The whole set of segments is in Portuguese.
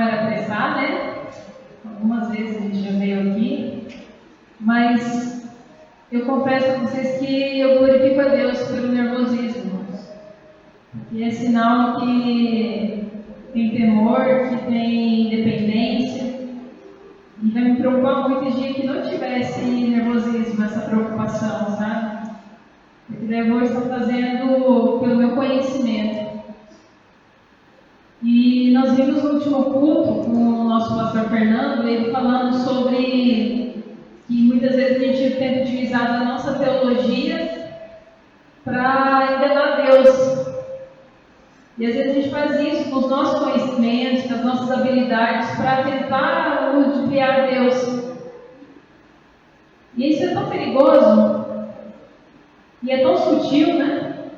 era para estar, né? Algumas vezes a gente já veio aqui, mas eu confesso a vocês que eu glorifico a Deus pelo nervosismo. E é sinal que tem temor, que tem independência. E vai me preocupar muito o dia que não tivesse nervosismo, essa preocupação, sabe? Porque daí eu vou estar fazendo pelo meu conhecimento. E nós vimos no último culto com o nosso pastor Fernando, ele falando sobre que muitas vezes a gente tenta utilizar a nossa teologia para enganar Deus. E às vezes a gente faz isso com os nossos conhecimentos, com as nossas habilidades, para tentar ludibriar Deus. E isso é tão perigoso, e é tão sutil, né?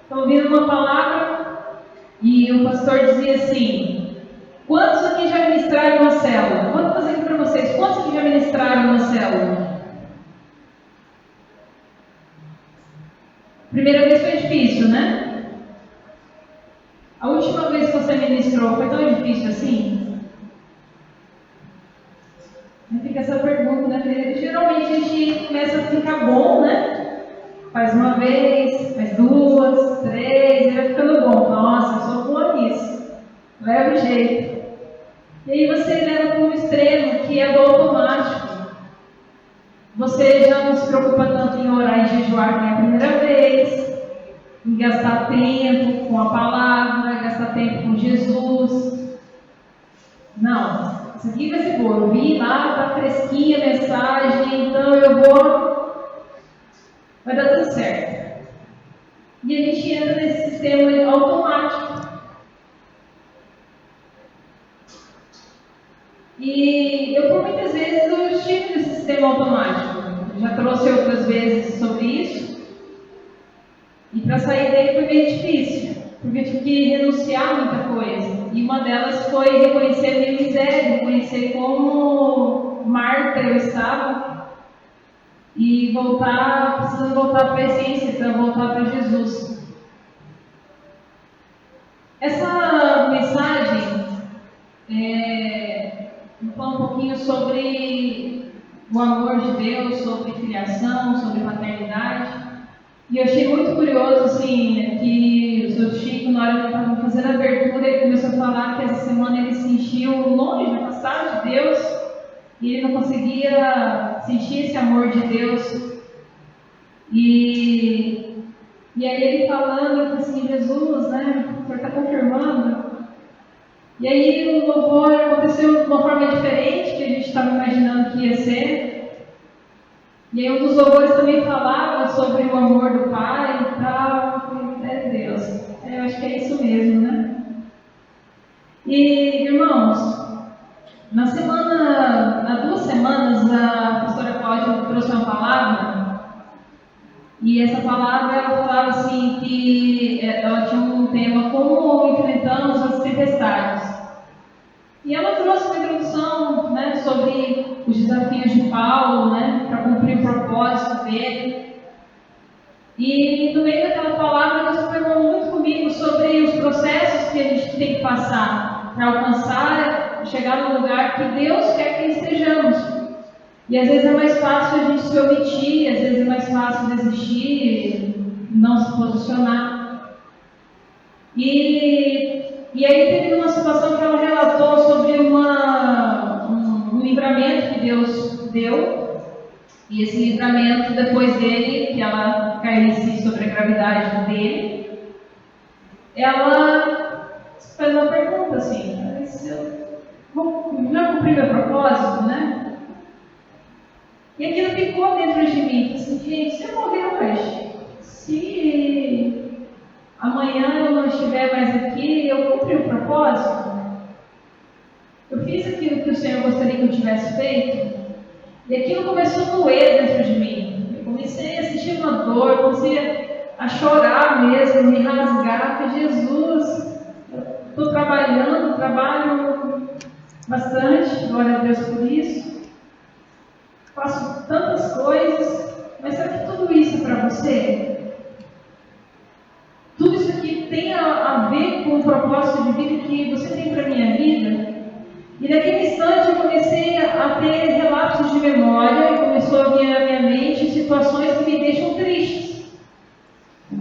Estou ouvindo uma palavra e o pastor dizia assim: quantos aqui já ministraram uma célula? Vou fazer aqui para vocês, quantos aqui já ministraram uma célula? Primeira vez foi difícil, né? A última vez que você ministrou foi tão difícil assim? Fica essa pergunta, né? Geralmente a gente começa a ficar bom, né? Faz uma vez, faz duas, três, e vai ficando bom. Nossa, eu sou boa nisso. Leva o jeito. E aí você leva para um extremo, que é do automático. Você já não se preocupa tanto em orar e jejuar nem a primeira vez, em gastar tempo com a palavra, gastar tempo com Jesus. Não, isso aqui vai ser bom. Eu vi lá, está fresquinha a mensagem, então eu vou. Vai dar tudo certo. E a gente entra nesse sistema automático. E eu, por muitas vezes, eu estive nesse sistema automático. Já trouxe outras vezes sobre isso. E para sair dele foi bem difícil, porque eu tive que renunciar a muita coisa. E uma delas foi reconhecer a minha miséria, reconhecer como Marta eu estava, e precisando voltar para a essência, para voltar para Jesus. Essa mensagem fala um pouquinho sobre o amor de Deus, sobre criação, sobre paternidade. E eu achei muito curioso, assim, que o seu Chico, na hora que estava fazendo a abertura, ele começou a falar que essa semana ele se sentiu longe, afastado de Deus, e ele não conseguia sentir esse amor de Deus. E aí ele falando assim, Jesus, né, o Senhor está confirmando. E aí o louvor aconteceu de uma forma diferente, que a gente estava imaginando que ia ser. E aí um dos louvores também falava sobre o amor do Pai e tal. É Deus. Eu acho que é isso mesmo, né? E, irmãos, há 2 semanas, a pastora Cláudia trouxe uma palavra. E essa palavra, ela falava assim, que ela tinha um tema, como enfrentamos as tempestades. E ela trouxe uma introdução, né, sobre os desafios de Paulo, né, para cumprir o propósito dele. E no meio daquela palavra, Deus falou muito comigo sobre os processos que a gente tem que passar para alcançar, chegar no lugar que Deus quer que estejamos. E às vezes é mais fácil a gente se omitir, às vezes é mais fácil desistir, não se posicionar. E aí teve uma situação que ela relatou sobre um livramento que Deus deu. E esse livramento, depois dele, que ela caísse sobre a gravidade dele, ela fez uma pergunta assim: se eu já cumpri meu propósito, né? E aquilo ficou dentro de mim, assim, gente, se eu morrer hoje, se amanhã eu não estiver mais aqui, eu cumpri o propósito? Eu fiz aquilo que o Senhor gostaria que eu tivesse feito? E aquilo começou a doer dentro de mim. Eu comecei a sentir uma dor, comecei a chorar mesmo, me rasgar, porque Jesus, eu estou trabalho bastante, glória a Deus por isso. Faço tantas coisas, mas será que tudo isso é para você? Tudo isso aqui tem a ver com o propósito de vida que você tem para a minha vida? comecei a ter relapsos de memória e começou a vir à minha mente situações que me deixam tristes.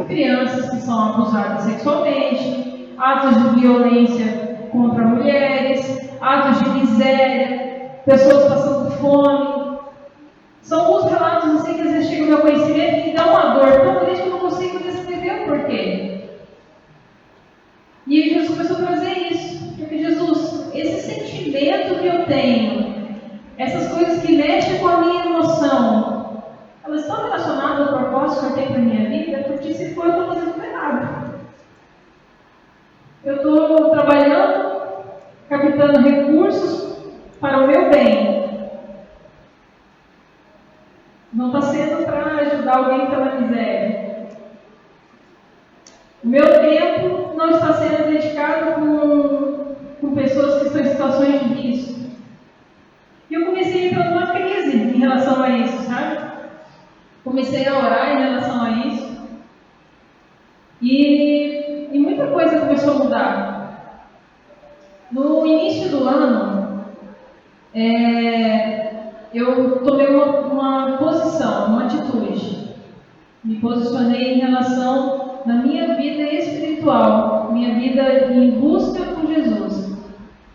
Crianças que são abusadas sexualmente, atos de violência contra mulheres, atos de miséria, pessoas passando fome. São alguns relatos assim que às vezes chegam ao meu conhecimento e dão uma dor tão grande que eu não consigo descrever o porquê. E Jesus começou a trazer isso. Porque Jesus, esse sentimento que eu tenho, essas coisas que mexem com a minha emoção, elas estão relacionadas ao propósito que eu tenho para a minha vida? Porque se for, eu estou fazendo errado. Eu estou trabalhando, captando recursos para o meu bem. Não está sendo para ajudar alguém que está na miséria. O meu tempo não está sendo dedicado com pessoas que estão em situações de risco. E eu comecei a entrar numa crise em relação a isso, sabe? Comecei a orar em relação a isso. E muita coisa começou a mudar. No início do ano, eu tomei uma posição, uma atitude. Me posicionei em relação na minha vida espiritual, minha vida em busca por Jesus.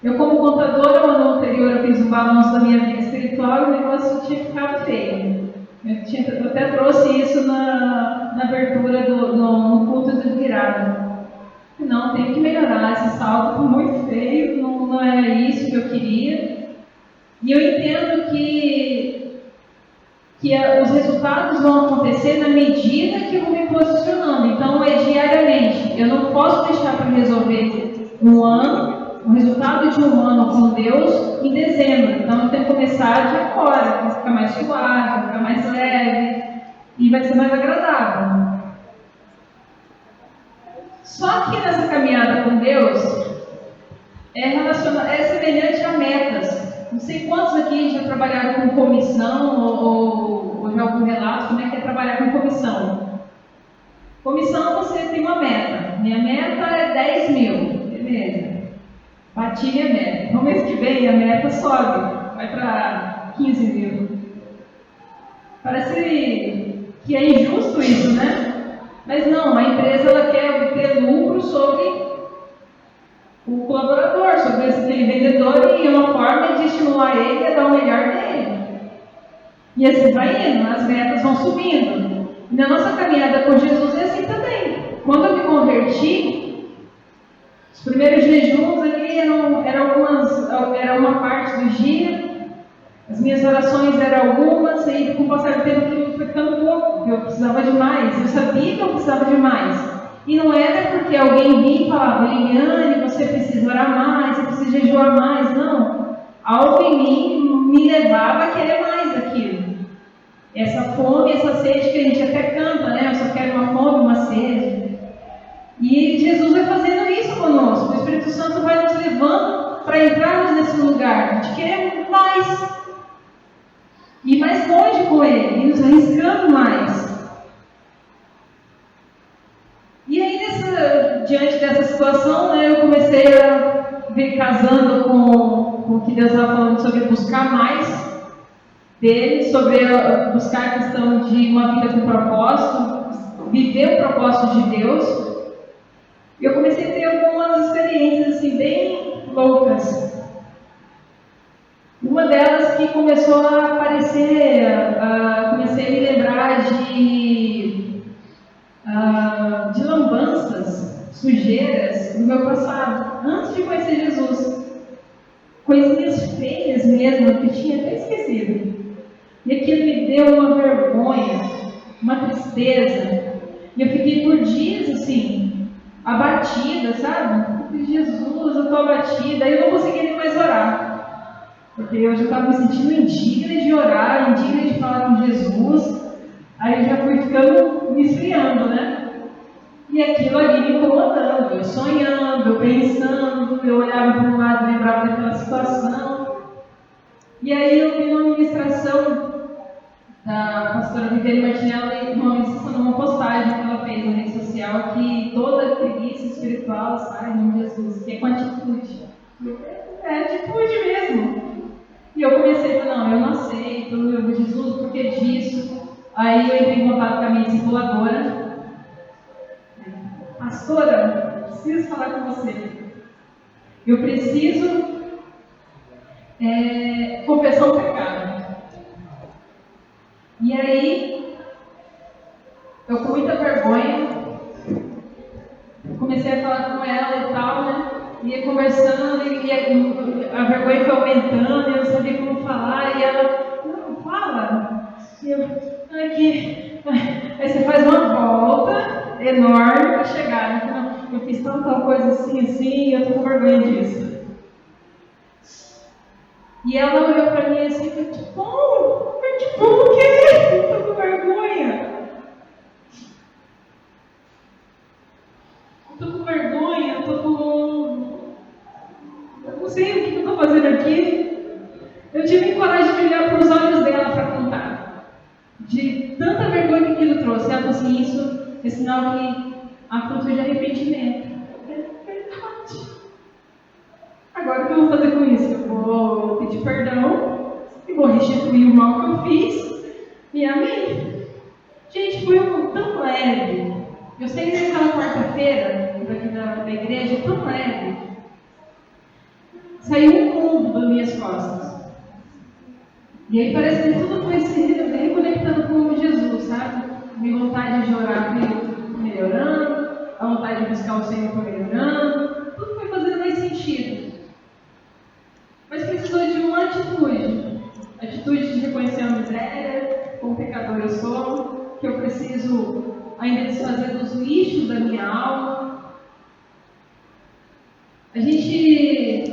Eu, como contadora, no ano anterior eu fiz um balanço da minha vida espiritual e o negócio tinha ficado feio. Eu até trouxe isso na abertura no culto de virada. Não, tem que melhorar, esse saldo foi muito feio, não era isso que eu queria. E eu entendo que os resultados vão acontecer na medida que eu vou me posicionando. Então, é diariamente. Eu não posso deixar para resolver o resultado de um ano com Deus em dezembro. Então, eu tenho que começar de agora, vai ficar mais suave, vai ficar mais leve e vai ser mais agradável. Só que nessa caminhada com Deus é semelhante a metas. Não sei quantos aqui já trabalharam com comissão ou já algum relato como é que é trabalhar com comissão. Comissão, você tem uma meta. Minha meta é 10 mil. Beleza. Bati minha meta. No mês que vem a meta sobe. Vai para 15 mil. Parece que é injusto isso, né? Mas não, a empresa ela quer obter lucro sobre o colaborador, sobre aquele vendedor, e uma forma de estimular ele a dar o melhor dele. E assim vai indo, as metas vão subindo. E na nossa caminhada com Jesus é assim também. Quando eu me converti, os primeiros jejuns ali era uma parte do dia, as minhas orações eram algumas, e com o passar do tempo aquilo foi ficando pouco, eu precisava de mais, eu sabia que eu precisava de mais. E não era porque alguém vinha e falava, Liliane, você precisa orar mais, você precisa jejuar mais. Não. Algo em mim me levava a querer mais aquilo. Essa fome, essa sede que a gente até canta, né? Eu só quero uma fome, uma sede. E Jesus vai fazendo isso conosco. O Espírito Santo vai nos levando para entrarmos nesse lugar de querer mais. Ir mais longe com Ele, e nos arriscando mais. E aí, diante dessa situação, né, eu comecei a ver casando com o que Deus estava falando sobre buscar mais dele, sobre buscar a questão de uma vida com propósito, viver o propósito de Deus. E eu comecei a ter algumas experiências assim, bem loucas. Uma delas que começou a aparecer, comecei a me lembrar de lambanças, sujeiras no meu passado, antes de conhecer Jesus. Coisinhas feias mesmo, que eu tinha até esquecido. E aquilo me deu uma vergonha, uma tristeza. E eu fiquei por dias assim, abatida, sabe? Jesus, eu estou abatida. Aí eu não conseguia nem mais orar. Porque eu já estava me sentindo indigna de orar, indigna de falar com Jesus. Aí eu já fui ficando me esfriando, né? E aquilo ali me incomodando, eu sonhando, eu pensando, eu olhava para um lado e lembrava daquela situação. E aí eu vi uma ministração da pastora Viviane Martinelli, uma postagem que ela fez na rede social, que toda preguiça espiritual sai em nome de Jesus, que é com atitude. É atitude mesmo. E E eu comecei a falar, não, eu não aceito, eu Jesus, por que disso? Aí eu entrei em contato com a minha discipuladora. Pastora, preciso falar com você. Eu preciso confessar um pecado. E aí, eu com muita vergonha, comecei a falar com ela e tal, né? Ia conversando e a vergonha foi aumentando, e eu não sabia como falar, e ela, não, fala. E eu, aqui. Aí você faz uma volta enorme para chegar. Então, eu fiz tanta coisa assim, e eu tô com vergonha disso. E ela olhou para mim assim, que bom, o quê? Eu tô com vergonha. Eu tô com vergonha, eu não sei o que eu estou fazendo aqui. Eu tive coragem de olhar para os olhos dela para contar. De tanta vergonha que aquilo trouxe. Ela falou assim, isso é sinal que há fruto de arrependimento. É verdade. Agora o que eu vou fazer com isso? Eu vou pedir perdão e vou restituir o mal que eu fiz. E amém. Gente, foi tão leve. Eu sei que naquela quarta-feira, daqui da igreja, tão leve. Saiu um mundo das minhas costas. E aí parece que tudo foi se reconectando com Jesus, sabe? Minha vontade de orar foi melhorando, a vontade de buscar o Senhor foi melhorando, tudo foi fazendo mais sentido. Mas precisou de uma atitude de reconhecer a miséria, como pecador eu sou, que eu preciso ainda desfazer dos lixos da minha alma. A gente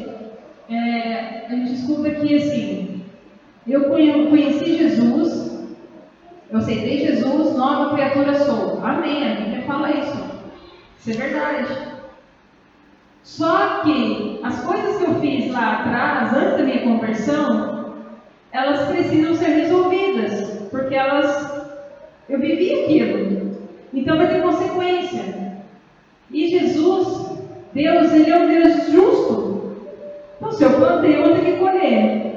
escuta que assim, eu conheci Jesus, eu aceitei Jesus, nova criatura sou. Amém, a Bíblia fala isso. Isso é verdade. Só que as coisas que eu fiz lá atrás, antes da minha conversão, elas precisam ser resolvidas, porque eu vivi aquilo. Então vai ter consequência. E Jesus, Deus, Ele é um Deus justo. Então se eu plantei, eu vou ter que colher.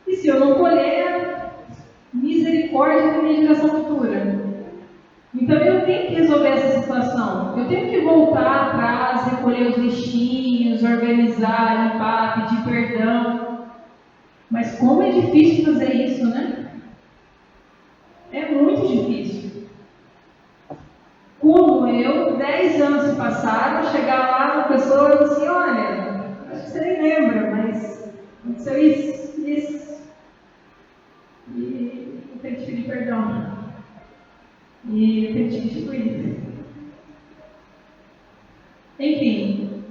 E se eu não colher, misericórdia da minha geração futura. Então eu tenho que resolver essa situação. Eu tenho que voltar atrás, recolher os lixinhos, organizar, limpar, pedir perdão. Mas como é difícil fazer isso, né? É muito difícil. Como eu, 10 anos se passaram, chegar lá na pessoa e dizer assim, olha, acho que você nem lembra, mas aconteceu isso. E eu tenho que pedir perdão. E eu tenho que restituir. Enfim.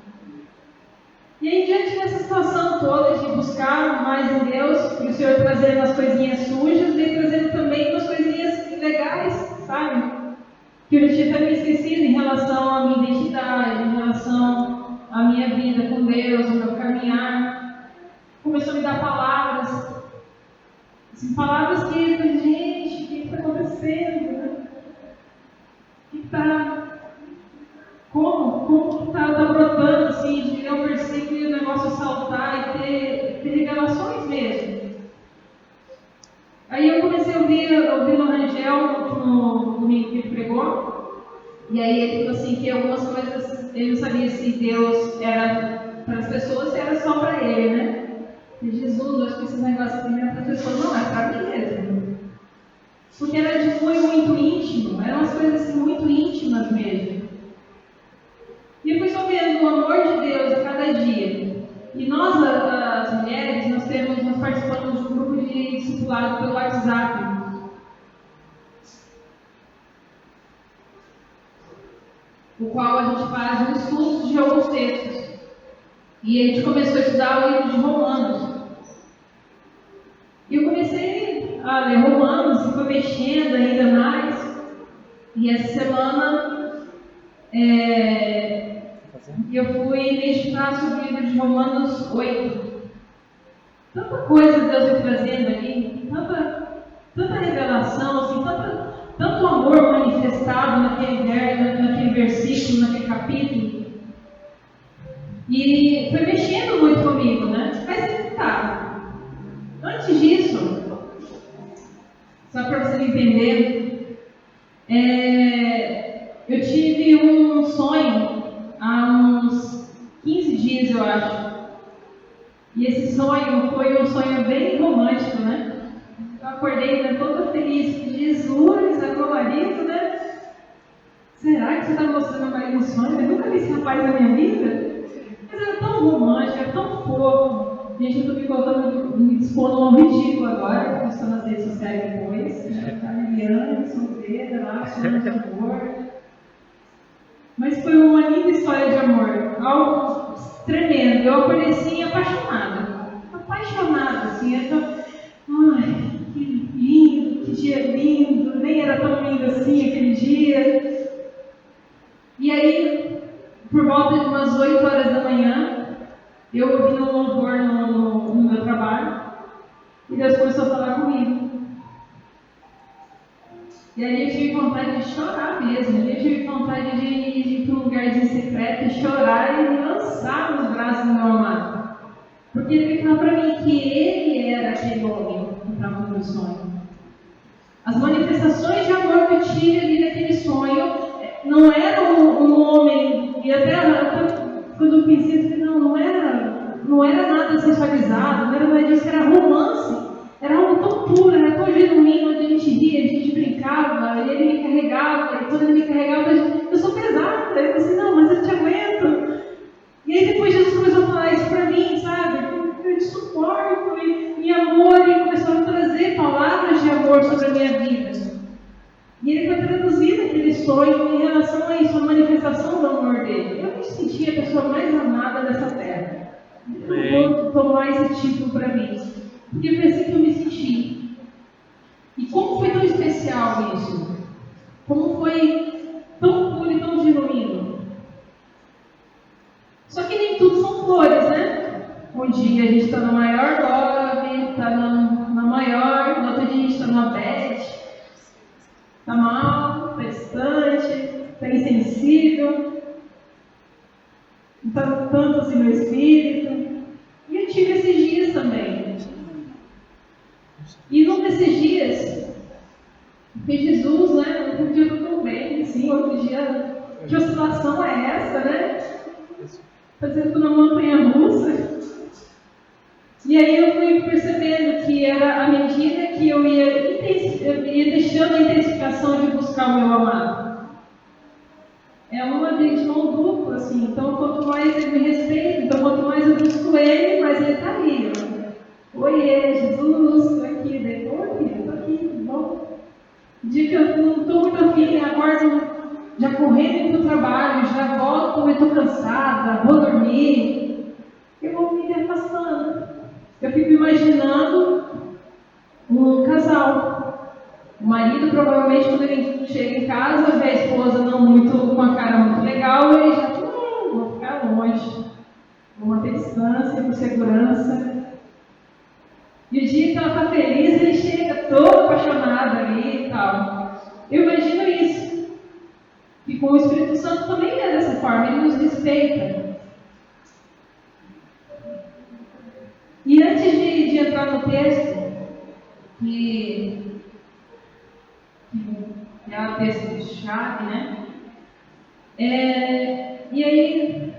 E aí, diante dessa situação toda de buscar mais em Deus, e o Senhor trazendo as coisinhas sujas, vem trazendo também umas coisinhas legais, sabe? Que eu tinha até me esquecido em relação à minha identidade, em relação à minha vida com Deus, ao meu caminhar. Começou a me dar palavras. Assim, palavras que, gente, o que está acontecendo? Como que está brotando assim, de ler um versículo e o negócio saltar e ter revelações mesmo. Aí eu comecei a ouvir no Rangel, no domingo que ele pregou, e aí ele falou assim, que algumas coisas, ele não sabia se Deus era para as pessoas, se era só para ele, né? E Jesus, eu acho que esse negócio aqui não é para as pessoas, não, é para mim mesmo. Porque era de muito íntimo, eram as coisas assim, muito íntimas mesmo. E eu fui só vendo o amor de Deus a cada dia. E nós, as mulheres, nós participamos de um grupo de discipulado pelo WhatsApp. O qual a gente faz um estudo de alguns textos. E a gente começou a estudar o livro de Romanos. E eu comecei a ler Romanos e fui mexendo ainda mais. E essa semana eu fui meditar sobre o livro de Romanos 8. Tanta coisa Deus vem trazendo ali, tanta revelação, assim, tanto amor manifestado naquele versículo, naquele capítulo. E foi mexendo muito comigo, né? Mas tá. vocês entenderem. Eu tive um sonho há uns 15 dias, eu acho. E esse sonho foi um sonho bem romântico, né? Eu acordei toda feliz. Jesus, agora isso, né? Será que você está mostrando mais um sonho? Eu nunca vi esse rapaz na minha vida. Mas era tão romântico, era tão fofo. Gente, eu estou me dispondo a um ridículo agora, porque eu estou nas redes sociais depois. Tá Liliane, solteira lá, sonho de amor. Mas foi uma linda história de amor, algo tremendo. Eu acordei assim, apaixonada, assim. Ai, que lindo, que dia lindo, nem era tão lindo assim aquele dia. E aí, por volta de umas 8 horas da manhã, eu ouvi um louvor no meu trabalho, e Deus começou a falar comigo. E aí eu tive vontade de chorar mesmo, eu tive vontade de ir para um lugarzinho secreto e chorar e me lançar nos braços do meu amado. Porque ele falou para mim que ele era aquele homem que estava no meu sonho. As manifestações de amor que eu tive ali naquele sonho não era um homem, e até quando eu pensei, não era nada sensualizado, não era nada disso, era romance. Era algo tão puro, era tão genuíno, onde a gente ria, a gente brincava, e ele me carregava, e quando ele me carregava, eu sou pesada. Eu disse, não, mas eu te aguento. E aí depois Jesus começou a falar isso para mim, sabe? Eu te suporto, e amor, e começou a trazer palavras de amor sobre a minha vida. E ele foi traduzindo aquele sonho em relação a isso, a manifestação do amor dele. Eu me senti a pessoa mais amada dessa terra. Eu vou tomar esse título para mim. Porque foi assim que eu me senti. E como foi tão especial isso? Como foi tão puro e tão genuíno? Só que nem tudo são flores, né? Um dia a gente está na maior love, está na maior, no outro dia a gente está na bad, está mal, está distante, está insensível, não está tanto assim no espírito. E eu tive esses dias também. E num desses dias, porque Jesus, né? Um dia eu estou bem, assim, outro dia, que oscilação é essa, né? Fazendo na montanha russa. E aí eu fui percebendo que era à medida que eu ia deixando a intensificação de buscar o meu amado. É uma de mão dupla, assim. Então, quanto mais ele me respeita, então quanto mais eu busco ele, mais ele está ali. Oiê, Jesus, estou aqui. Estou aqui, tudo bom? O dia que eu não estou muito afim, acordo já correndo para o trabalho, já volto, eu estou cansada, vou dormir. Eu vou me afastando. Eu fico imaginando um casal. O marido, provavelmente, quando ele chega em casa, vê a esposa não muito, com a cara muito legal, ele já, vou ficar longe. Vou manter distância, com segurança. E o dia que ela está feliz, ele chega todo apaixonado ali e tal. Eu imagino isso. E com o Espírito Santo também é dessa forma, ele nos respeita. E antes de entrar no texto, que é o texto-chave, né? E aí,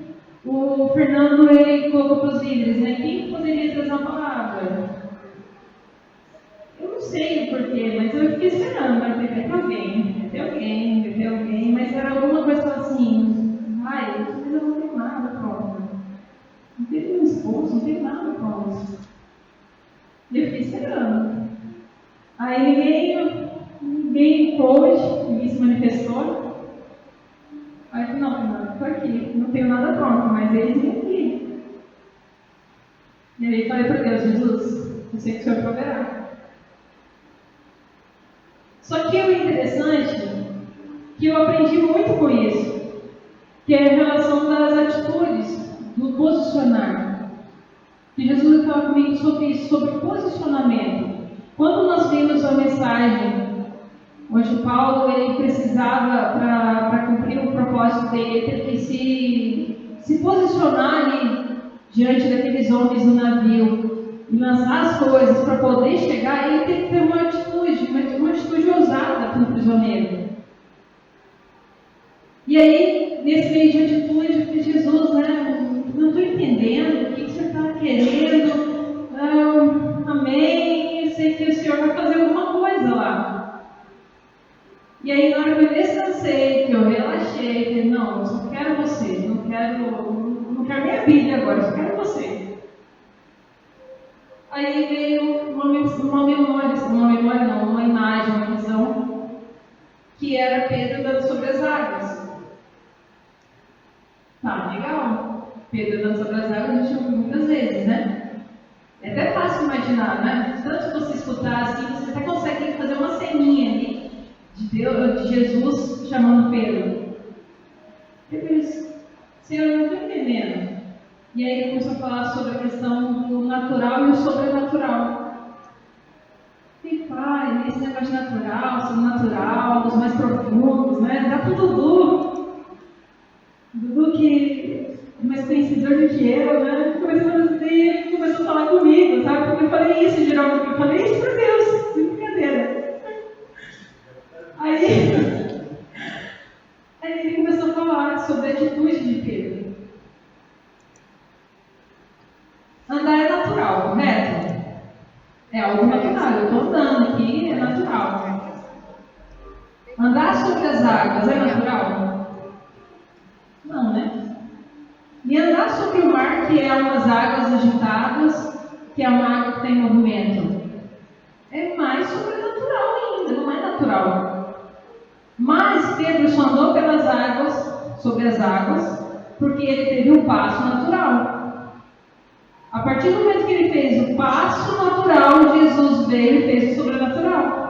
o Fernando ele colocou para os líderes, né? Quem poderia trazer uma palavra? Eu não sei o porquê, mas eu fiquei esperando, vai ter alguém, mas era alguma coisa assim, mas eu não tenho nada pronto. Não tem nenhum esforço, não tem nada pronto. E eu fiquei esperando. Aí ninguém pôde, ninguém se manifestou. Aí eu falei, não, estou aqui, não tenho nada pronto, mas eles vêm aqui. E aí falei para Deus, Jesus, eu sei que o Senhor proverá. Só que o interessante é que eu aprendi muito com isso, que é a relação das atitudes, do posicionar. E Jesus estava comigo sobre isso, sobre posicionamento. Quando nós vimos a mensagem, onde Paulo ele precisava, para cumprir o propósito dele, ter que se posicionar ali diante daqueles homens no navio, e lançar as coisas para poder chegar, ele tem que ter uma atitude prisioneiro. E aí, nesse meio de atitude, eu falei, Jesus, né, não estou entendendo o que você está querendo, amém, eu sei que o Senhor vai fazer alguma coisa lá. E aí, na hora que eu descansei, que eu relaxei, falei, não, eu só quero você, não quero nem a Bíblia agora, eu só quero você. Aí veio uma imagem, uma visão, que era Pedro andando sobre as águas. Tá, legal. Pedro andando sobre as águas a gente ouviu muitas vezes, né? É até fácil imaginar, né? Tanto se você escutar assim, você até consegue fazer uma ceninha ali de Jesus chamando Pedro. Eu disse, Senhor, eu não estou entendendo. E aí ele começou a falar sobre a questão do natural e o sobrenatural. E pai, esse negócio natural, sobrenatural, dos mais profundos, né? Dá pro Dudu que é mais conhecedor do que eu, né? Começou a falar comigo, sabe? Porque eu falei isso, geralmente, eu falei isso por Deus, sem brincadeira. Aí ele começou a falar sobre a atitude de Pedro. Andar é natural, correto? É algo natural. Eu estou andando aqui, é natural. Andar sobre as águas é natural? Não, né? E andar sobre o mar, que é umas águas agitadas, que é uma água que tem movimento, é mais sobrenatural ainda, não é natural. Mas Pedro só andou pelas águas, sobre as águas, porque ele teve um passo natural. A partir do momento que ele fez o passo natural, Jesus veio e fez o sobrenatural.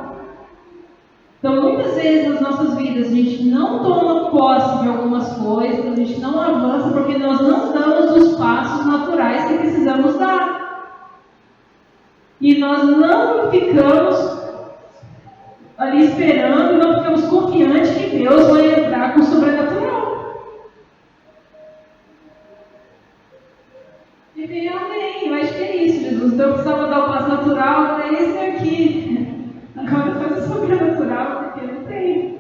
Então, muitas vezes nas nossas vidas, a gente não toma posse de algumas coisas, a gente não avança porque nós não damos os passos naturais que precisamos dar. E nós não ficamos ali esperando, não ficamos confiantes que Deus vai entrar com o sobrenatural. E bem, amém, eu acho que é isso, Jesus. Então eu precisava dar o passo natural, é esse aqui. Agora faz o sobrenatural, porque não tem.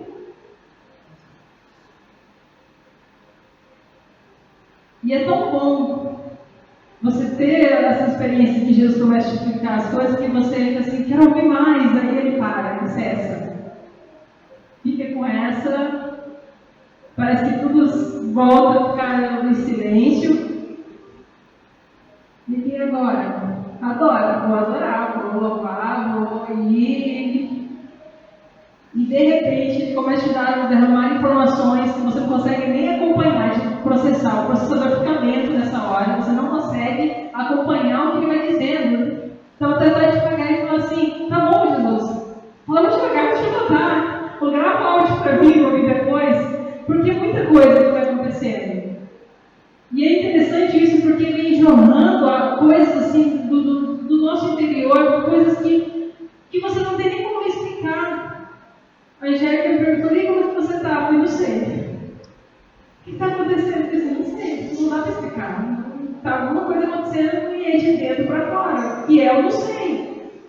E é tão bom você ter essa experiência que Jesus começa a explicar as coisas, que você fica assim, quero ouvir mais, aí ele para, ele cessa. Fica com essa, parece que tudo volta a ficar no silêncio. E agora? Adora, vou adorar, vou louvar, vou ir. E de repente ele começa a derramar informações que você não consegue nem acompanhar, de processar. O processador fica lento nessa hora, você não consegue acompanhar o que ele vai dizendo. Então até vai devagar e fala assim, tá bom, Jesus, falamos devagar, deixa eu anotar. Vou gravar áudio para mim, ouvir depois, porque é muita coisa que vai acontecendo. E é interessante isso porque vem jorrando coisas assim do nosso interior, coisas que você não tem nem como explicar. A Angélica me perguntou, e como você está? Eu falei, não sei. O que está acontecendo? Eu não sei, não dá para explicar. Está alguma coisa acontecendo e é de dentro para fora. E eu não sei.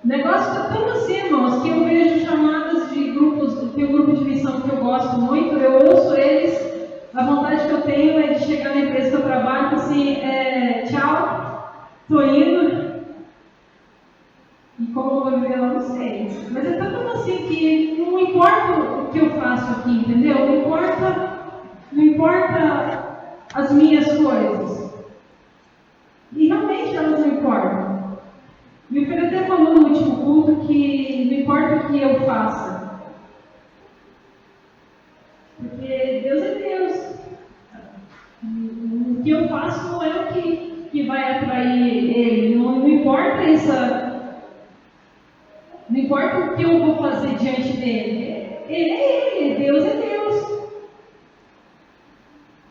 O negócio está tão assim, irmãos, que eu vejo chamadas de grupos, tem um grupo de missão que eu gosto muito, eu ouço eles. A vontade que eu tenho é de chegar na empresa que eu trabalho e falar assim, tchau, estou indo. E como eu vou viver lá, não sei. Mas é tanto assim que não importa o que eu faço aqui, entendeu? Não importa as minhas coisas. E realmente elas não importam. Meu filho até falou no último culto que não importa o que eu faça. Porque Deus é Deus. O que eu faço não é o que vai atrair Ele. Não importa não importa o que eu vou fazer diante dele. Ele é Ele, Deus é Deus.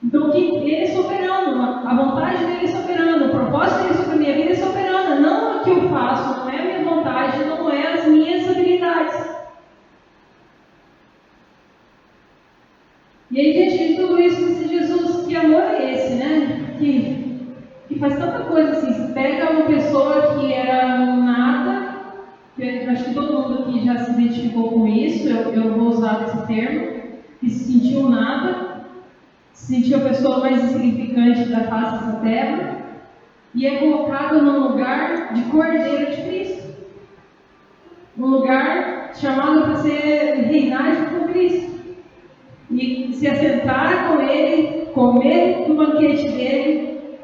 Então Ele é soberano, a vontade dele é soberana, o propósito dele sobre a minha vida é soberana. Não o que eu faço, não é a minha vontade, não é as minhas habilidades. E aí, diante de tudo isso, disse Jesus, que amor é esse, né? Que faz tanta coisa assim. Você pega uma pessoa que era nada, que acho que todo mundo aqui já se identificou com isso, eu vou usar esse termo, que se sentiu nada, se sentiu a pessoa mais insignificante da face dessa terra, e é colocado num lugar de cordeiro de Cristo. Um lugar chamado para ser reinar junto com Cristo. E se assentar com Ele, comer do banquete dele,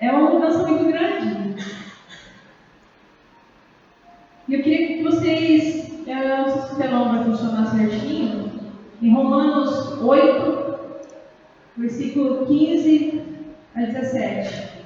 é uma mudança muito grande. E eu queria que vocês, eu não sei se o telão vai funcionar certinho, em Romanos 8, versículo 15 a 17.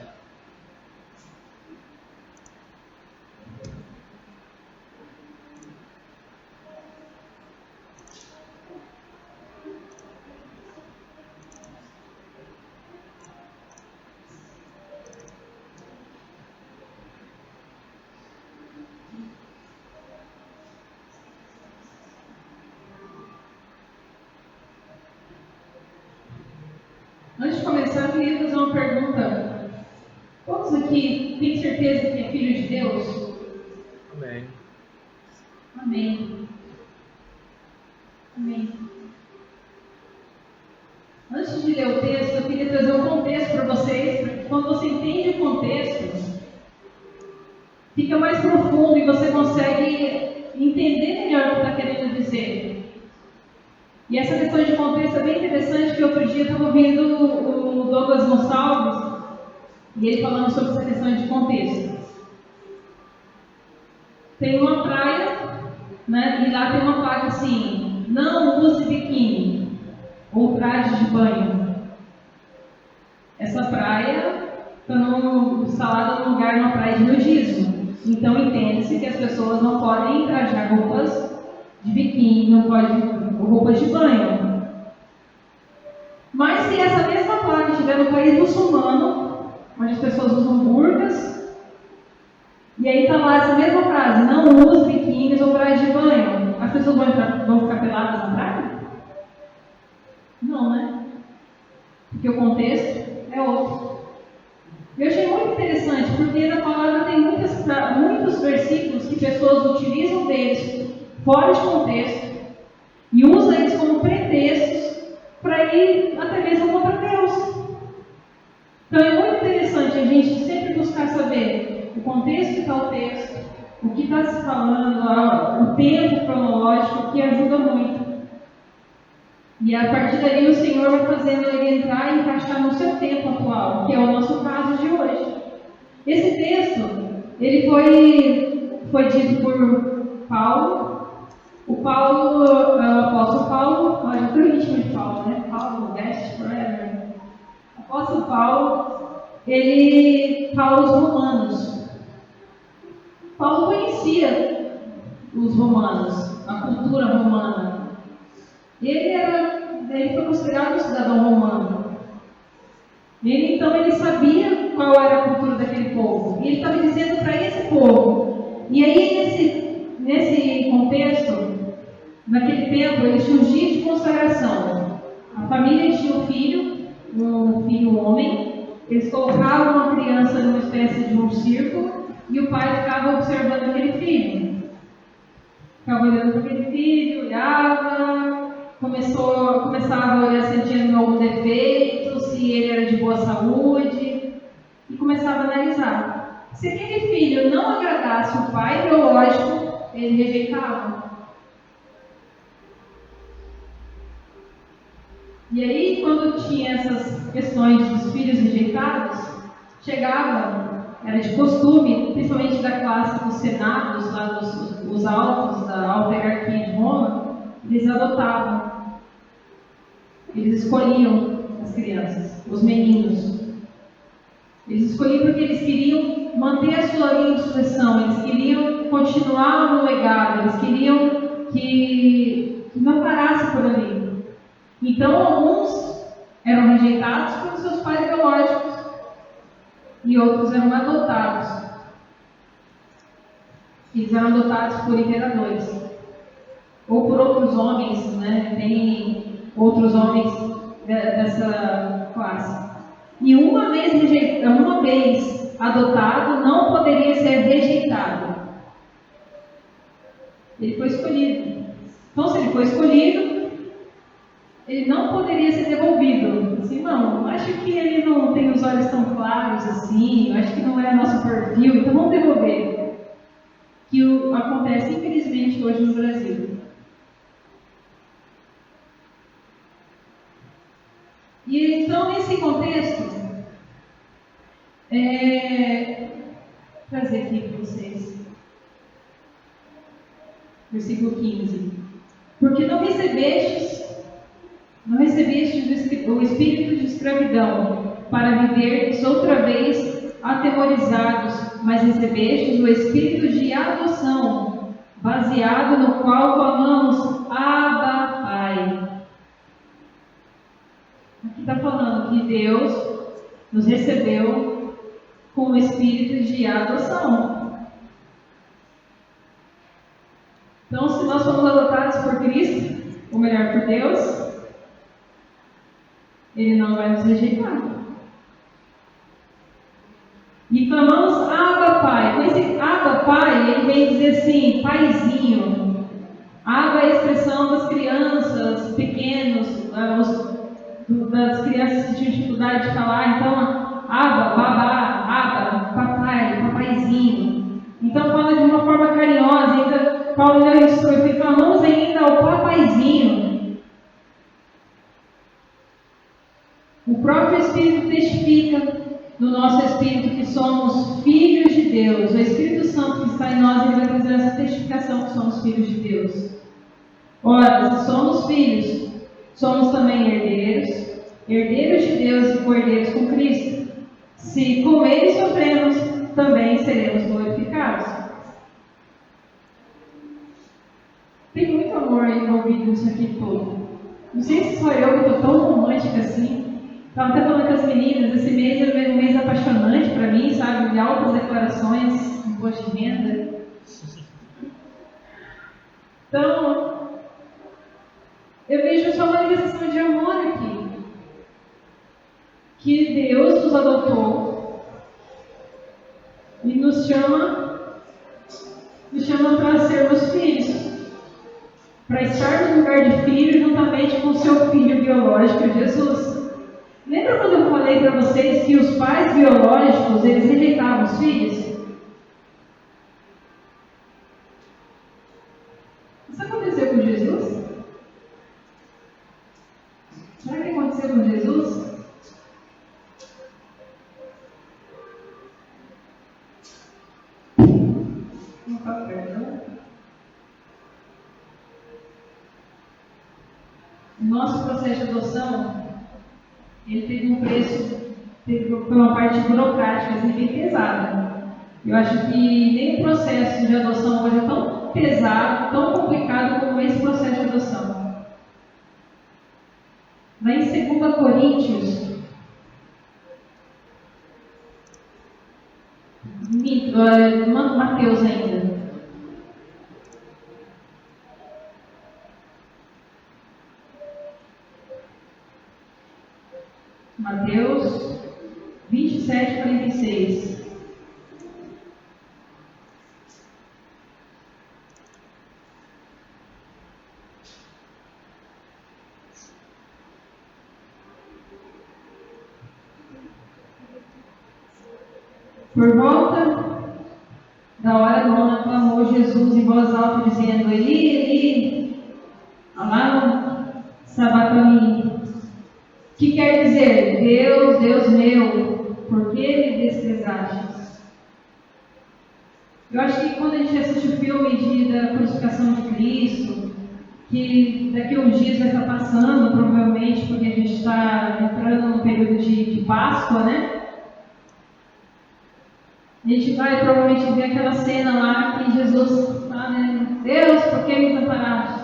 Antes de começar, eu queria fazer uma pergunta. Todos aqui têm certeza que é filho de Deus? Amém. Amém. Amém. Antes de ler o texto, eu queria trazer um contexto para vocês, porque quando você entende o contexto, fica mais profundo e você consegue entender melhor o que está querendo dizer. E essa questão de contexto é bem interessante, que outro dia eu estava ouvindo o Douglas Gonçalves, e ele falando sobre essa questão de contexto. Tem uma praia, né, e lá tem uma placa assim: não use biquíni ou traje de banho. Essa praia está instalada num lugar, numa praia de nudismo. Então entende-se que as pessoas não podem trajar roupas de biquíni, não podem roupas de banho. Mas se essa mesma placa estiver no país muçulmano, onde as pessoas usam burcas, e aí está lá essa mesma frase: não use biquínis ou traje de banho, as pessoas vão ficar peladas na praia? Não, né? Porque o contexto é outro. Eu achei muito interessante, porque na palavra tem muitos versículos que pessoas utilizam deles fora de contexto e usam eles como pretextos para ir até mesmo contra Deus. Então é muito interessante a gente sempre buscar saber o contexto que está o texto, o que está se falando, o tempo cronológico, que ajuda muito. E a partir daí o Senhor vai fazendo ele entrar e encaixar no seu tempo atual, que é o nosso caso de hoje. Esse texto, ele foi dito por Paulo. O apóstolo Paulo, olha, tem o ritmo de Paulo, né? Paulo, best forever. O apóstolo Paulo, ele fala os romanos. Paulo conhecia os romanos, a cultura romana. Ele foi considerado um cidadão romano. Então ele sabia qual era a cultura daquele povo. E ele estava dizendo para esse povo. E aí, nesse contexto, naquele tempo, eles tinham um dia de consagração. A família tinha um filho homem. Eles colocavam uma criança numa espécie de um círculo e o pai ficava observando aquele filho. Ficava olhando para aquele filho, olhava, começava a olhar se tinha algum defeito, se ele era de boa saúde, e começava a analisar. Se aquele filho não agradasse o pai biológico, ele rejeitava. E aí, quando tinha essas questões dos filhos rejeitados, era de costume, principalmente da classe dos senados, lá dos altos, da alta hierarquia de Roma, eles adotavam. Eles escolhiam as crianças, os meninos. Eles escolhiam porque eles queriam manter a sua linha de sucessão, eles queriam continuar no legado, eles queriam que não parasse por ali. Então, alguns eram rejeitados pelos seus pais biológicos e outros eram adotados. Eles eram adotados por imperadores ou por outros homens, né? Tem outros homens dessa classe. E uma vez adotado não poderia ser rejeitado. Ele foi escolhido. Então, se ele foi escolhido, ele não poderia ser devolvido. Assim, não, acho que ele não tem os olhos tão claros assim, acho que não é nosso perfil, então vamos devolver. Que acontece, infelizmente, hoje no Brasil. E então, nesse contexto, trazer aqui para vocês, versículo 15. Porque não recebestes o espírito de escravidão, para viverdes outra vez atemorizados, mas recebestes o espírito de adoção, baseado no qual clamamos, Abba, Pai. Aqui está falando que Deus nos recebeu com o espírito de adoção. Então, se nós somos adotados por Cristo, ou melhor, por Deus, Ele não vai nos rejeitar. E clamamos Abba, Pai. Com esse Abba, Pai, ele vem dizer assim, paizinho. Abba é a expressão das crianças pequenos, das crianças que tinham dificuldade de falar. Então, Abba, babá, Abba, papai, papaizinho. Então, fala de uma forma carinhosa. Então, Paulo já instrui, clamamos ainda ao papaizinho. O próprio Espírito testifica no nosso Espírito que somos filhos de Deus. O Espírito Santo que está em nós, ele vai trazer essa testificação que somos filhos de Deus. Ora, se somos filhos, somos também herdeiros, herdeiros de Deus e co-herdeiros com Cristo. Se com Ele sofremos, também seremos glorificados. Tem muito amor envolvido nisso aqui todo. Não sei se sou eu que estou tão romântica assim. Estava até falando com as meninas, esse mês é um mês apaixonante para mim, sabe? De altas declarações, imposto de renda. Então, eu vejo só uma manifestação de amor aqui. Que Deus nos adotou e nos chama para sermos filhos. Para estar no lugar de filho juntamente com o seu filho biológico, Jesus. Lembra quando eu falei para vocês que os pais biológicos, eles rejeitavam os filhos? Isso aconteceu com Jesus? Será que aconteceu com Jesus? Não está perto, não? O nosso processo de adoção, ele teve um preço, foi uma parte burocrática, assim, bem pesada. Eu acho que nem o processo de adoção hoje é tão pesado, tão complicado como esse processo de adoção. Lá em 2 Coríntios, Mateus ainda. Mateus 27, 46. Por volta da hora nona, clamou Jesus em voz alta, dizendo: Eli, Eli, lama sabachthani. Que quer dizer, Deus, Deus meu, por que me desprezaste? Eu acho que quando a gente assiste o filme da crucificação de Cristo, que daqui a uns dias vai estar passando, provavelmente, porque a gente está entrando no período de Páscoa, né? A gente vai provavelmente ver aquela cena lá que Jesus fala, né? Deus, por que me desamparaste?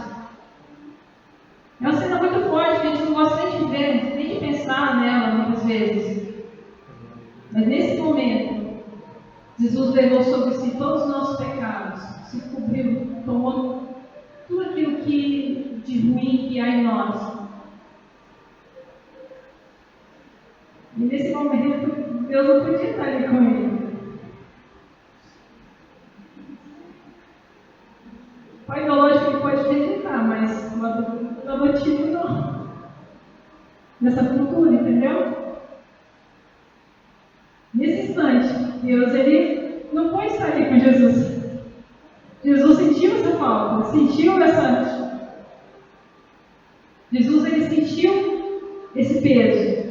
É uma cena muito forte, que a gente não gosta nem de ver, nem de pensar nela muitas vezes. Mas nesse momento, Jesus levou sobre si todos os nossos pecados, se cobriu, tomou tudo aquilo que de ruim que há em nós. E nesse momento, Deus não podia estar ali com ele. Nesse instante, Deus ele não pode estar ali com Jesus. Jesus sentiu essa falta, sentiu essa. Jesus ele sentiu esse peso.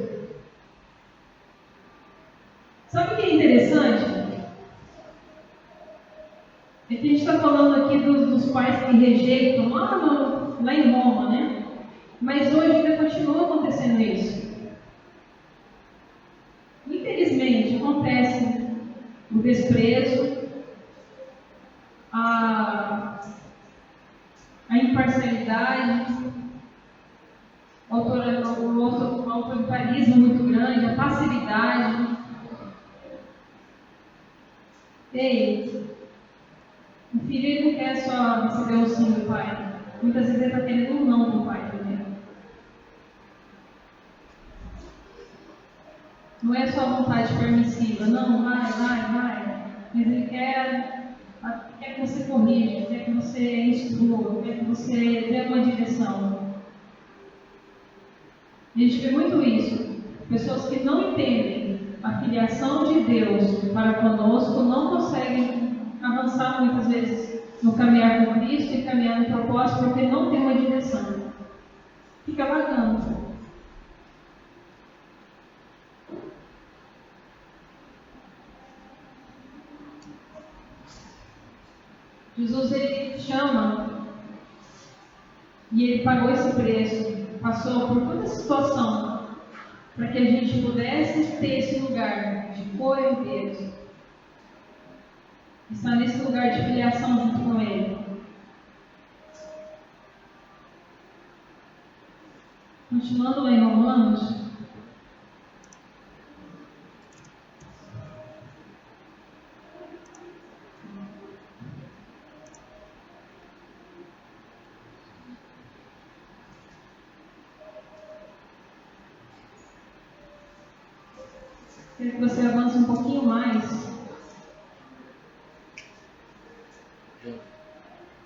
Sabe o que é interessante? É que a gente está falando aqui dos pais que rejeitam lá em Roma, né? Mas hoje ainda continua acontecendo isso. Infelizmente, acontece o desprezo, a imparcialidade, o autoritarismo muito grande, a passividade. Ei, o filho ele não quer só receber o sim do pai. Muitas vezes ele está querendo um não do pai também. Não é só a vontade permissiva, não, vai. Mas ele quer que você corrija, quer que você instrua, quer que você dê uma direção. A gente vê muito isso. Pessoas que não entendem a filiação de Deus para conosco não conseguem avançar muitas vezes no caminhar com Cristo e caminhar no propósito porque não tem uma direção. Fica vagando. Jesus ele chama e ele pagou esse preço, passou por toda essa situação para que a gente pudesse ter esse lugar de co-herdeiro, estar nesse lugar de filiação junto com Ele. Continuando lá em Romanos, quero que você avance um pouquinho mais.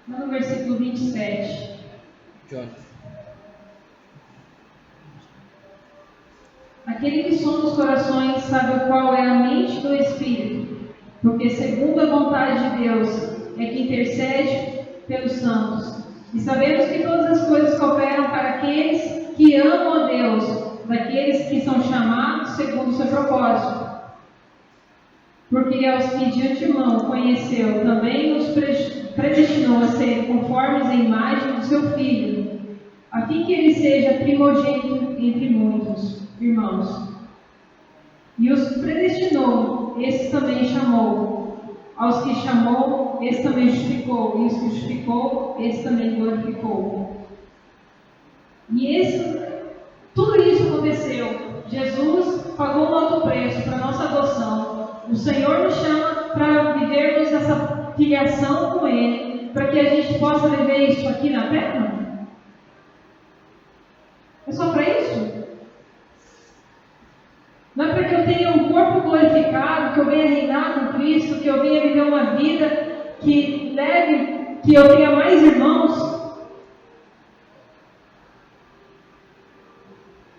Lá no versículo 27. Aquele que sonda os corações sabe qual é a mente do Espírito, porque segundo a vontade de Deus é que intercede pelos santos. E sabemos que todas as coisas cooperam para aqueles que amam a Deus, daqueles que são chamados segundo o seu propósito. Porque aos que de antemão conheceu, também os predestinou a serem conformes à imagem do seu Filho, a fim que ele seja primogênito entre muitos irmãos. E os predestinou, esses também chamou. Aos que chamou, esse também justificou. E os que justificou, esse também glorificou. E tudo isso aconteceu. Jesus pagou um alto preço para a nossa adoção. O Senhor nos chama para vivermos essa filiação com Ele, para que a gente possa viver isso aqui na terra? É só para isso? Não é para que eu tenha um corpo glorificado, que eu venha reinar com Cristo, que eu venha viver uma vida que leve, que eu tenha mais irmãos?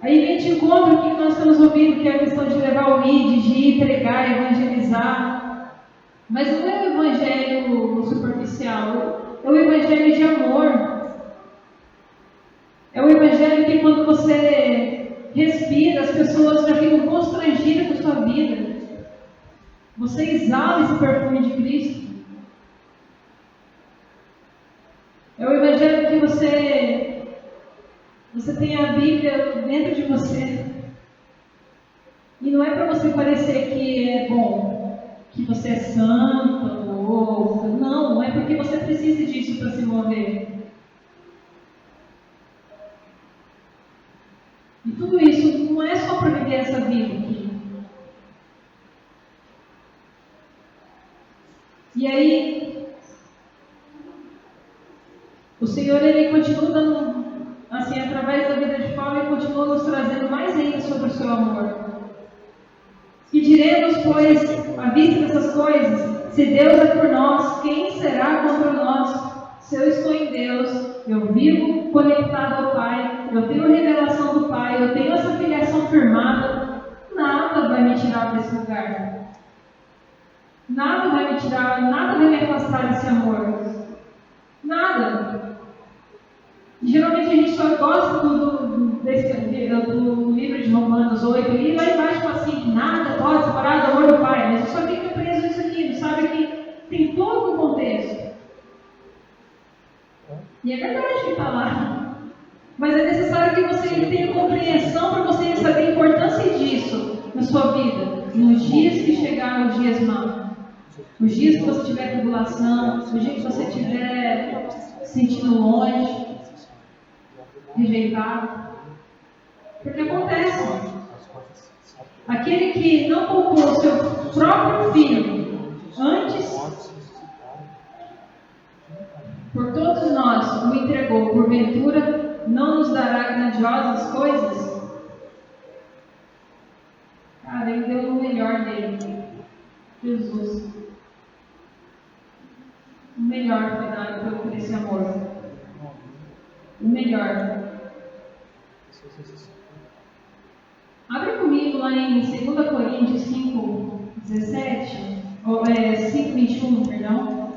Aí a gente encontra o que nós estamos ouvindo, que é a questão de levar o ID, de ir pregar, evangelizar. Mas não é o evangelho superficial, é o evangelho de amor. É o evangelho que quando você respira, as pessoas já ficam constrangidas com a sua vida. Você exala esse perfume de Cristo. É o evangelho que você tem a Bíblia dentro de você. E não é para você parecer que é bom, que você é santa, ou não é porque você precisa disso para se mover. E tudo isso não é só para viver essa vida aqui. E aí, o Senhor ele continua dando, assim, através da vida de Paulo, ele continua nos trazendo mais ainda sobre o seu amor. E diremos, pois, à vista dessas coisas, se Deus é por nós, quem será contra nós? Se eu estou em Deus, eu vivo conectado ao Pai, eu tenho a revelação do Pai, eu tenho essa filiação firmada, nada vai me tirar desse lugar. Nada vai me tirar, nada vai me afastar desse amor. Nada. Geralmente a gente só gosta do livro de Romanos 8, e lá embaixo fala assim, nada pode separar do amor do Pai, mas só fica preso nisso aqui, não sabe que tem todo um contexto. E é verdade que está lá. Mas é necessário que você tenha compreensão para você saber a importância disso na sua vida. Nos dias que chegaram os dias maus. Os dias que você tiver tribulação, os dias que você estiver se sentindo longe, rejeitado. Porque acontece. Aquele que não poupou o seu próprio filho antes, por todos nós, o entregou, porventura, não nos dará grandiosas coisas? Cara, ele deu o melhor dele. Jesus. O melhor foi dado por esse amor. O melhor. Abre comigo lá em 2 Coríntios 5, 17, ou 5, 21, perdão.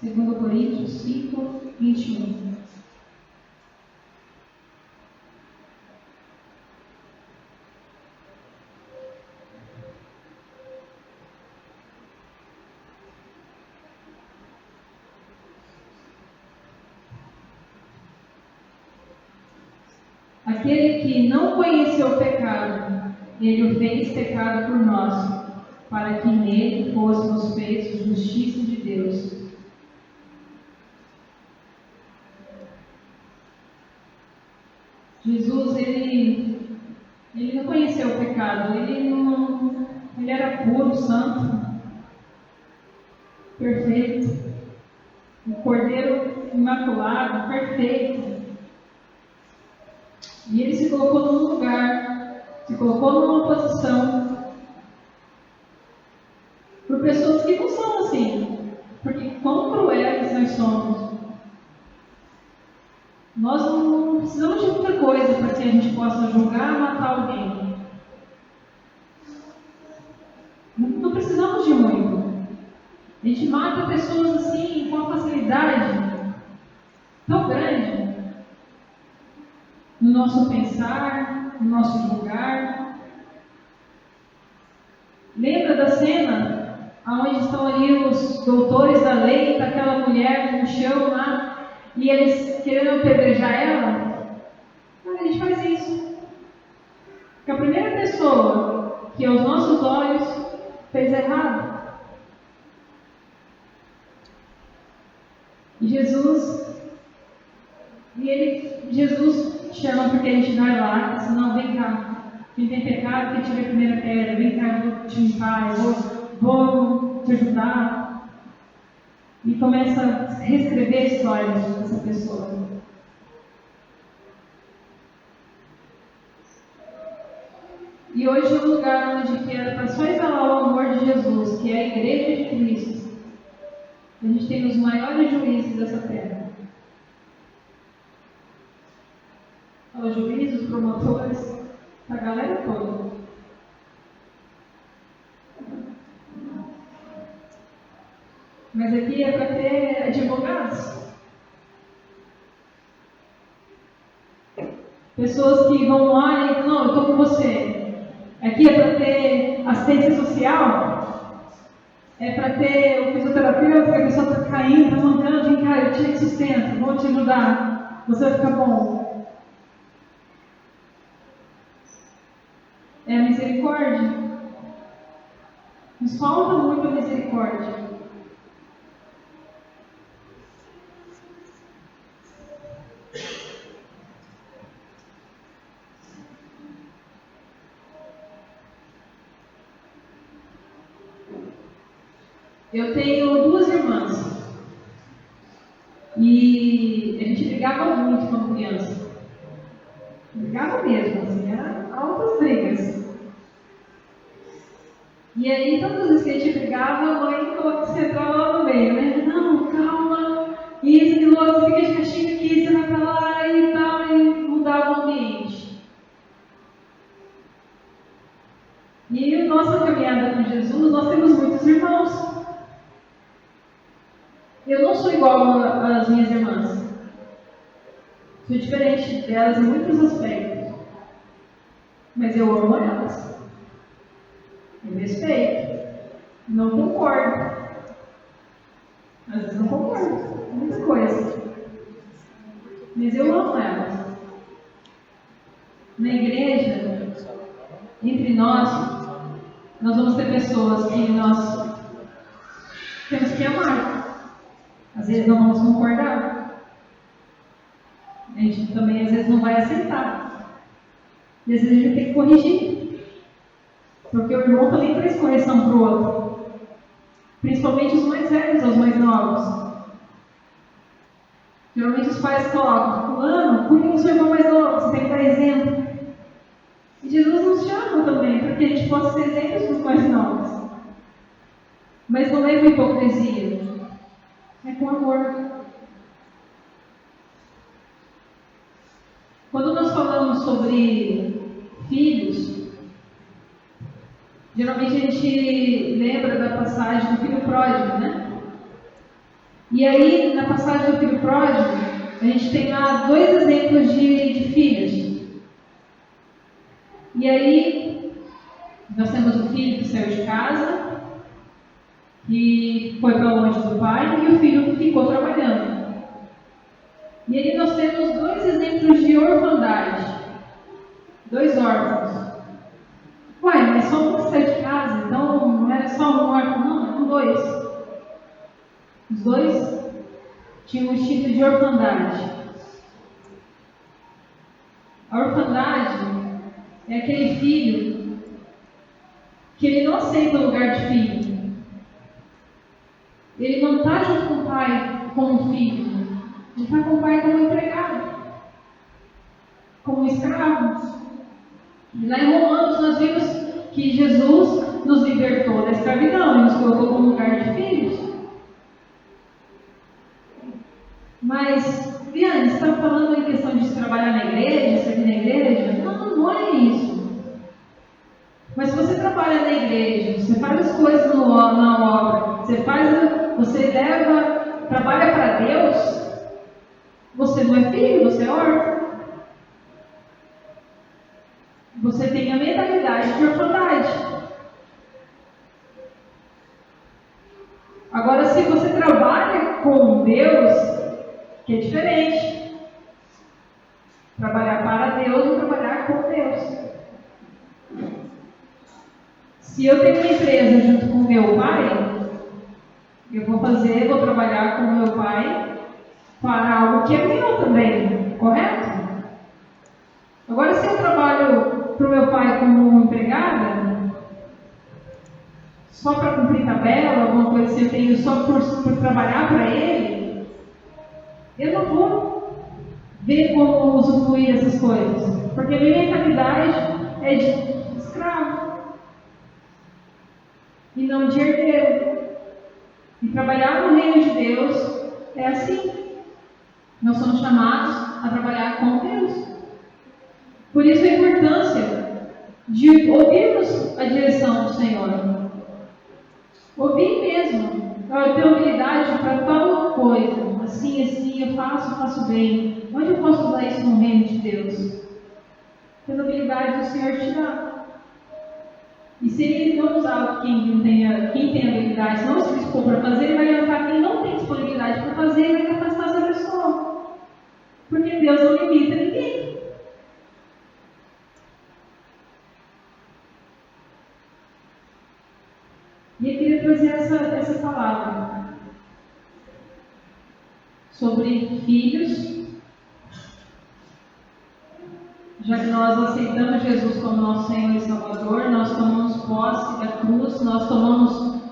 Segundo Coríntios 5, 21. Aquele que não conheceu o pecado, ele o fez pecado por nós, para que nele fôssemos feitos justiça de Deus. Jesus, ele não conheceu o pecado, ele era puro, santo, perfeito, um cordeiro imaculado, perfeito. E ele se colocou num lugar, se colocou numa posição, por pessoas que não são assim, porque quão cruéis nós somos. Nós não precisamos de muita coisa para que a gente possa julgar, matar alguém. Não precisamos de muito. A gente mata pessoas assim com uma facilidade tão grande no nosso pensar, no nosso julgar. Lembra da cena onde estão ali os doutores da lei, daquela mulher no chão lá, e eles querendo apedrejar ela? Mas a gente faz isso. Porque a primeira pessoa que aos nossos olhos fez errado. E Jesus chama porque a gente vai lá, senão vem cá. Quem tem pecado, que tire a primeira pedra, vem cá, eu vou te limpar, eu vou te ajudar. E começa a reescrever a história dessa pessoa. E hoje é um lugar onde que era para só exalar o amor de Jesus, que é a Igreja de Cristo. A gente tem os maiores juízes dessa terra. Os juízes, os promotores, a galera toda. Mas aqui é para ter advogados. Pessoas que vão lá e não, eu estou com você. Aqui é para ter assistência social. É para ter o fisioterapeuta, que a pessoa está caindo, está mancando, vem cá, eu te sustento, vou te ajudar. Você vai ficar bom. É a misericórdia. Nos falta muito a misericórdia. Eu tenho 2 irmãs. E a gente brigava muito quando criança. Brigava mesmo, assim, eram altas brigas. E aí, todas as vezes que a gente brigava, a mãe centrava lá no meio, né? Não, calma, isso, aquilo outro, você fica de castigo aqui, você vai pra lá e tal. nossa caminhada com Jesus, nós temos muitos irmãos. Eu não sou igual às minhas irmãs. Sou diferente delas em muitos aspectos. Mas eu amo elas. Eu respeito. Não concordo. Às vezes não concordo. Muita coisa. Mas eu amo elas. Na igreja, entre nós vamos ter pessoas que nós temos que amar. Às vezes não vamos concordar. A gente também às vezes não vai aceitar. E às vezes a gente tem que corrigir. Porque o irmão também traz correção para o outro. Principalmente os mais velhos ou os mais novos. Geralmente os pais colocam: fulano, cuide do seu irmão mais novo, você tem que dar exemplo. E Jesus nos chama também para que a gente possa ser exemplos para os mais novos. Mas não é com hipocrisia, é com amor. Quando nós falamos sobre filhos, geralmente a gente lembra da passagem do filho pródigo, né? E aí, na passagem do filho pródigo, a gente tem lá 2 exemplos de filhos. E aí, nós temos o filho que saiu de casa, que foi para longe do pai, e o filho que ficou trabalhando. E aí nós temos 2 exemplos de orfandade. 2 órfãos. Uai, mas só um que saiu de casa, então não era só um órfão, não, eram 2. Os 2 tinham um estilo de orfandade. A orfandade é aquele filho que ele não aceita o lugar de filho. Ele não está junto com o pai como filho. Ele está com o pai como empregado, como escravo. E lá em Romanos nós vimos que Jesus nos libertou da escravidão e nos colocou como lugar de filhos. Mas, Viane, você está falando em questão de trabalhar na igreja, servir na igreja? Não é isso. Mas se você trabalha na igreja, você faz as coisas na obra, você trabalha para Deus, você não é filho, você é órfão. Você tem a mentalidade de orfandade. Agora, se você trabalha com Deus, que é diferente. Trabalhar para Deus ou trabalhar com Deus. Se eu tenho uma empresa junto com o meu pai, eu vou trabalhar com o meu pai para algo que é meu também, correto? Agora, se eu trabalho para o meu pai como empregada, só para cumprir tabela, alguma coisa assim, eu tenho só por trabalhar para ele, eu não vou ver como usufruir essas coisas, porque a minha mentalidade é de escravo e não de herdeiro. E trabalhar no reino de Deus é assim. Nós somos chamados a trabalhar com Deus. Por isso a importância de ouvirmos a direção do Senhor. Ouvir mesmo. Eu tenho habilidade para tal coisa. Assim, eu faço bem. Onde eu posso usar isso no reino de Deus? Tendo habilidade do Senhor te dá. E se ele não usar quem tem habilidade, não se dispor para fazer, ele vai levantar quem não tem disponibilidade para fazer e vai capacitar essa pessoa. Porque Deus não limita ninguém. E eu queria trazer essa palavra sobre filhos. Já que nós aceitamos Jesus como nosso Senhor e Salvador, nós tomamos posse da cruz, nós tomamos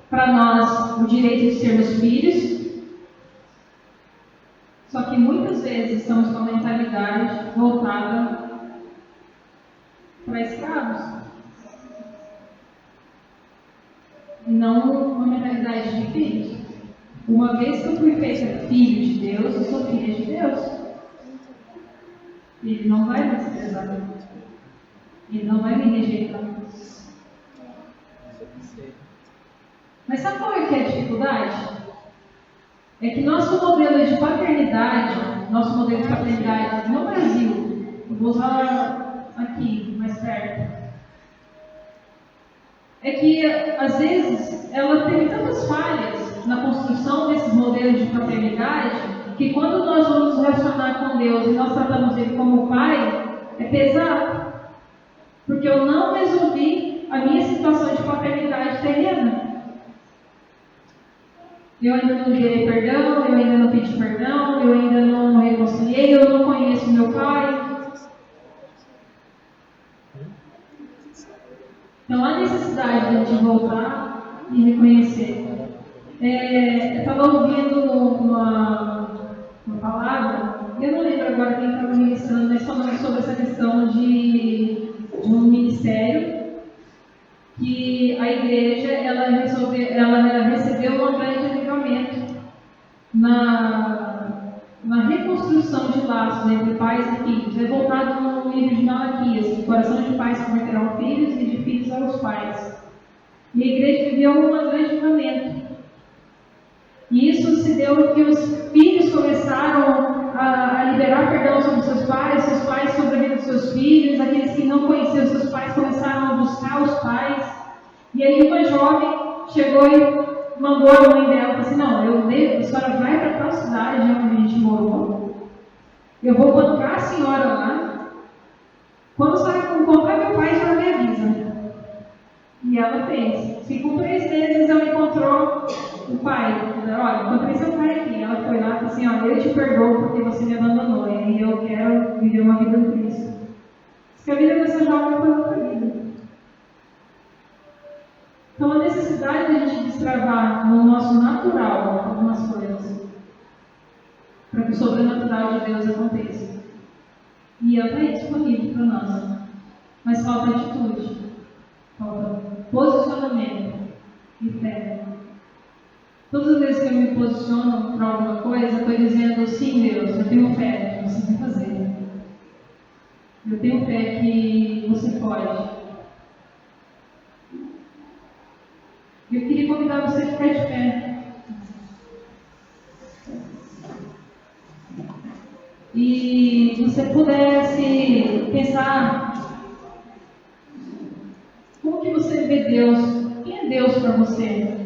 para nós o direito de sermos filhos. Só que muitas vezes estamos com a mentalidade voltada para escravos. E não uma mentalidade de filhos. Uma vez que eu fui feita filho de Deus, eu sou filha de Deus. Ele não vai me desprezar. Ele não vai me rejeitar. Mas sabe qual é que é a dificuldade? É que nosso modelo de paternidade no Brasil, eu vou usar aqui, mais perto, é que, às vezes, ela teve tantas falhas na construção desses modelos de paternidade, que quando nós vamos nos relacionar com Deus e nós tratamos Ele como Pai, é pesado. Porque eu não resolvi a minha situação de paternidade terrena. Eu ainda não gerei perdão, eu ainda não pedi perdão, eu ainda não reconciliei, eu não conheço meu Pai. Então há necessidade de voltar e reconhecer. Eu estava ouvindo uma palavra, eu não lembro agora quem estava ministrando, mas falando sobre essa questão de um ministério que a igreja ela recebeu um grande avivamento na reconstrução de laços entre pais e filhos. É voltado no livro de Malaquias, que coração de pais converterão filhos e de filhos aos pais. E a igreja viveu um grande avivamento. E isso se deu porque os filhos começaram a liberar perdão sobre seus pais sobre a vida dos seus filhos, aqueles que não conheciam seus pais começaram a buscar os pais. E aí uma jovem chegou e mandou a mãe dela, assim, não, a senhora vai para tal cidade onde a gente morou, eu vou bancar a senhora lá, quando a senhora encontrar meu pai, a senhora me avisa. E ela fez. Se com 3 meses ela encontrou o pai, olha, encontrei seu pai aqui. Ela foi lá e falou assim, olha, eu te perdoo porque você me abandonou e eu quero viver uma vida em Cristo. Diz que a vida dessa jovem foi outra vida. Então a necessidade de a gente destravar no nosso natural algumas coisas para que o sobrenatural de Deus aconteça. E ela está aí disponível para nós. Mas falta atitude, falta posicionamento e fé. Todas as vezes que eu me posiciono para alguma coisa, eu estou dizendo, sim, Deus, eu tenho fé que você vai fazer. Eu tenho fé que você pode. Eu queria convidar você a ficar de pé. E você pudesse pensar como que você vê Deus? Quem é Deus para você?